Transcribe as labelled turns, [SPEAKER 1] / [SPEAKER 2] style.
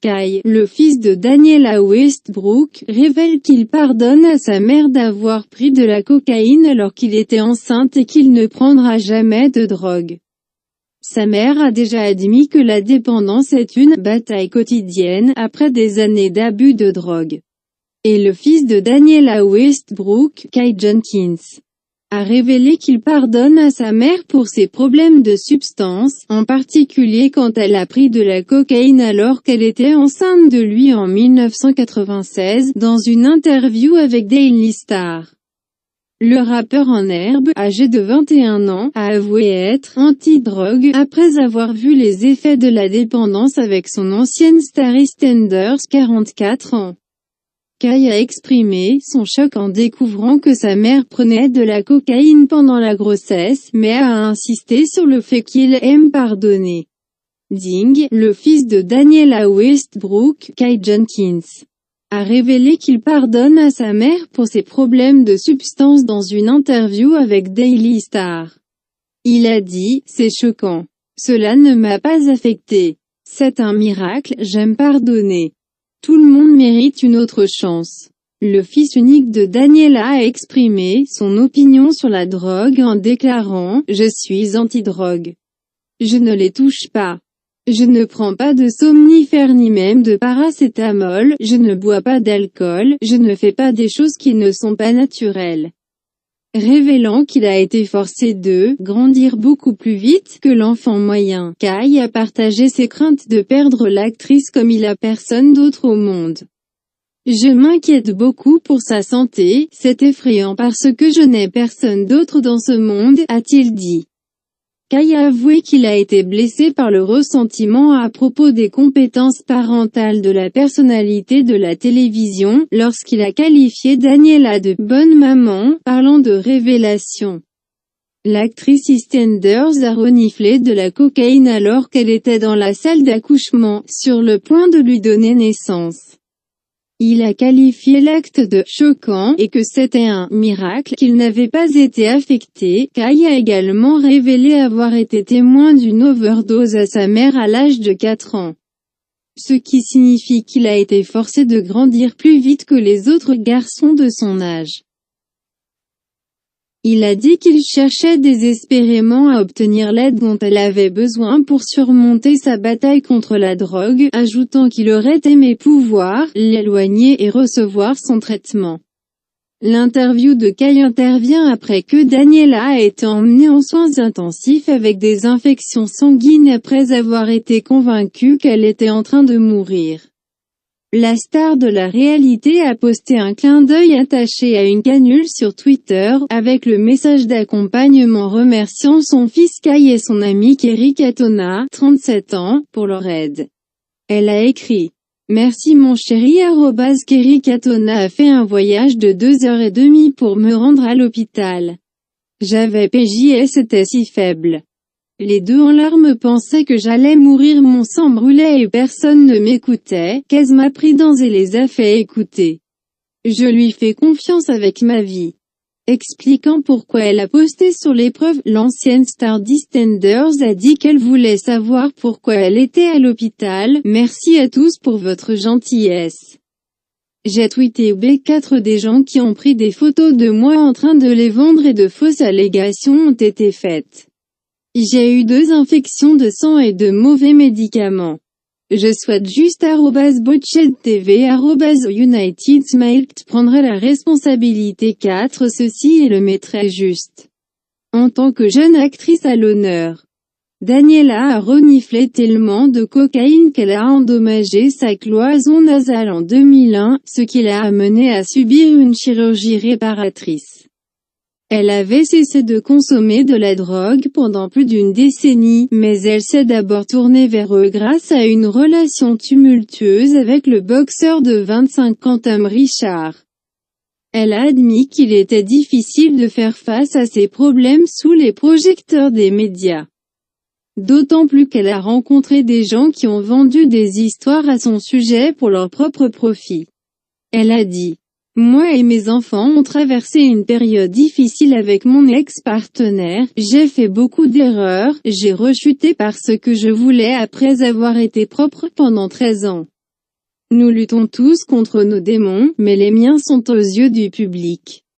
[SPEAKER 1] Kye, le fils de Daniela Westbrook, révèle qu'il pardonne à sa mère d'avoir pris de la cocaïne alors qu'il était enceinte et qu'il ne prendra jamais de drogue. Sa mère a déjà admis que la dépendance est une « bataille quotidienne » après des années d'abus de drogue. Et le fils de Daniela Westbrook, Kye Jenkins, a révélé qu'il pardonne à sa mère pour ses problèmes de substance, en particulier quand elle a pris de la cocaïne alors qu'elle était enceinte de lui en 1996, dans une interview avec Daily Star. Le rappeur en herbe, âgé de 21 ans, a avoué être anti-drogue, après avoir vu les effets de la dépendance avec son ancienne star EastEnders, 44 ans. Kye a exprimé son choc en découvrant que sa mère prenait de la cocaïne pendant la grossesse, mais a insisté sur le fait qu'il aime pardonner. Ding, le fils de Daniela Westbrook, Kye Jenkins, a révélé qu'il pardonne à sa mère pour ses problèmes de substance dans une interview avec Daily Star. Il a dit « C'est choquant. Cela ne m'a pas affecté. C'est un miracle, j'aime pardonner. Tout le monde mérite une autre chance. » Le fils unique de Daniela a exprimé son opinion sur la drogue en déclarant « Je suis anti-drogue. Je ne les touche pas. Je ne prends pas de somnifères ni même de paracétamol, je ne bois pas d'alcool, je ne fais pas des choses qui ne sont pas naturelles. » Révélant qu'il a été forcé de « grandir beaucoup plus vite que l'enfant moyen », Kye a partagé ses craintes de perdre l'actrice comme il a personne d'autre au monde. « Je m'inquiète beaucoup pour sa santé, c'est effrayant parce que je n'ai personne d'autre dans ce monde », a-t-il dit. Kye a avoué qu'il a été blessé par le ressentiment à propos des compétences parentales de la personnalité de la télévision, lorsqu'il a qualifié Daniela de « bonne maman », parlant de révélation. L'actrice EastEnders a reniflé de la cocaïne alors qu'elle était dans la salle d'accouchement, sur le point de lui donner naissance. Il a qualifié l'acte de « choquant » et que c'était un « miracle » qu'il n'avait pas été affecté. Kye a également révélé avoir été témoin d'une overdose à sa mère à l'âge de 4 ans. Ce qui signifie qu'il a été forcé de grandir plus vite que les autres garçons de son âge. Il a dit qu'il cherchait désespérément à obtenir l'aide dont elle avait besoin pour surmonter sa bataille contre la drogue, ajoutant qu'il aurait aimé pouvoir l'éloigner et recevoir son traitement. L'interview de Kye intervient après que Daniela a été emmenée en soins intensifs avec des infections sanguines après avoir été convaincue qu'elle était en train de mourir. La star de la réalité a posté un clin d'œil attaché à une canule sur Twitter, avec le message d'accompagnement remerciant son fils Kye et son ami Kerry Katona, 37 ans, pour leur aide. Elle a écrit « Merci mon chéri ». Kerry Katona a fait un voyage de 2h30 pour me rendre à l'hôpital. J'avais PJS était si faible. Les deux en larmes pensaient que j'allais mourir, mon sang brûlait et personne ne m'écoutait. Kez m'a pris dans et les a fait écouter. Je lui fais confiance avec ma vie. Expliquant pourquoi elle a posté sur l'épreuve, l'ancienne star d'EastEnders a dit qu'elle voulait savoir pourquoi elle était à l'hôpital. Merci à tous pour votre gentillesse. J'ai tweeté B4 des gens qui ont pris des photos de moi en train de les vendre et de fausses allégations ont été faites. J'ai eu 2 infections de sang et de mauvais médicaments. Je souhaite juste @BotchedTV @UnitedSmiled prendrait la responsabilité 4 ceci et le mettrait juste. En tant que jeune actrice à l'honneur. Daniela a reniflé tellement de cocaïne qu'elle a endommagé sa cloison nasale en 2001, ce qui l'a amenée à subir une chirurgie réparatrice. Elle avait cessé de consommer de la drogue pendant plus d'une décennie, mais elle s'est d'abord tournée vers eux grâce à une relation tumultueuse avec le boxeur de 25 ans Tom Richard. Elle a admis qu'il était difficile de faire face à ses problèmes sous les projecteurs des médias. D'autant plus qu'elle a rencontré des gens qui ont vendu des histoires à son sujet pour leur propre profit. Elle a dit: moi et mes enfants ont traversé une période difficile avec mon ex-partenaire, j'ai fait beaucoup d'erreurs, j'ai rechuté parce que je voulais après avoir été propre pendant 13 ans. Nous luttons tous contre nos démons, mais les miens sont aux yeux du public.